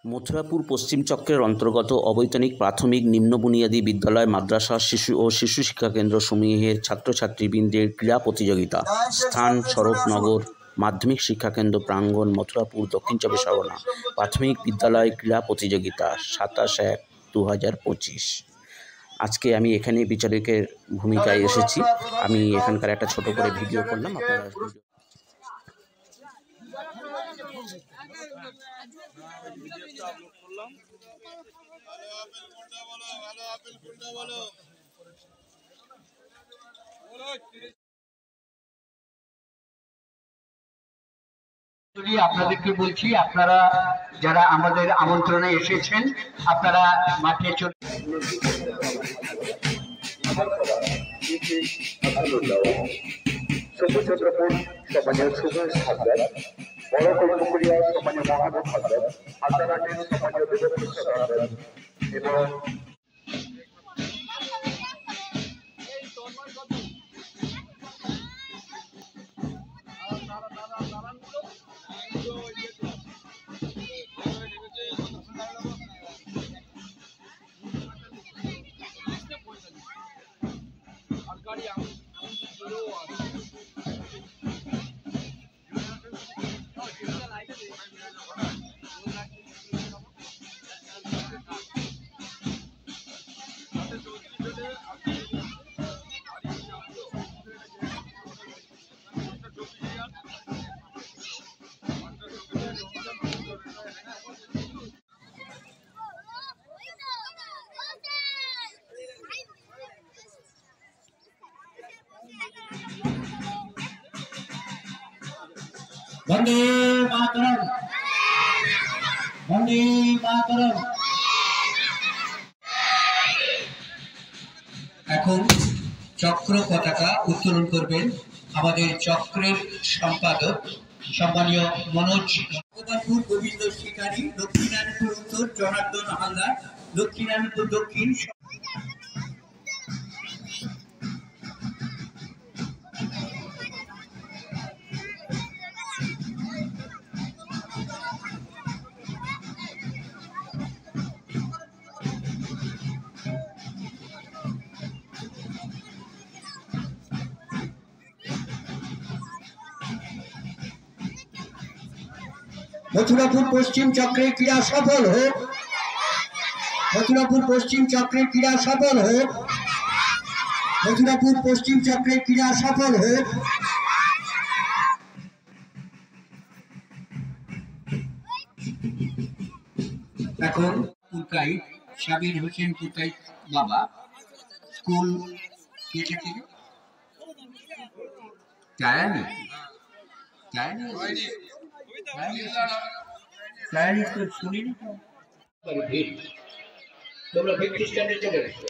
মথুরাপুর পশ্চিম চক্রের অন্তর্গত অবৈতনিক প্রাথমিক নিম্ন বুনিয়াদী বিদ্যালয়, মাদ্রাসা, শিশু ও শিশু শিক্ষাকেন্দ্র সমূহের ছাত্রছাত্রীবৃন্দের ক্রীড়া প্রতিযোগিতা। স্থান: শরৎনগর মাধ্যমিক শিক্ষাকেন্দ্র প্রাঙ্গণ, মথুরাপুর, দক্ষিণ চব্বিশ পরগনা। প্রাথমিক বিদ্যালয় ক্রীড়া প্রতিযোগিতা 27/1/2025। আজকে আমি এখানে বিচারকের ভূমিকায় এসেছি। আমি এখানকার একটা ছোট করে ভিডিও করলাম, আপনারা আপনাদেরকে বলছি, আপনারা যারা আমাদের আমন্ত্রণে এসেছেন, আপনারা মাঠে চলে ছত্রপুর সম্মানীয় সুভাষ হালদার, বড় কর্মকুড়িয়া সম্মানীয় মহাদেব হালদার, আন্দারাটের সম্মানীয় দেবপ্রসাদ হালদার এবং বন্দে মাতরম, বন্দে মাতরম। এখন চক্র পতাকা উত্তোলন করবেন আমাদের চক্রের সম্পাদক সম্মানীয় মনোজ। ভগবানপুর গোবিন্দ শিকারী, দক্ষিণায়নপুর উত্তর জনার্দন হালদার, দক্ষিণায়নপুর দক্ষিণ। মথুরাপুর পশ্চিম চক্রের ক্রীড়া সফল হোক, মথুরাপুর পশ্চিম চক্রের ক্রীড়া সফল হোক, মথুরাপুর পশ্চিম চক্রের ক্রীড়া সফল হোক। এখন পুরকাই সাবির হোসেন পুরকাই বাবা স্কুল কেটে থেকে যায়নি তো শুনিনি। তোমরা ভিত্তি স্ট্যান্ডে চলে এসো।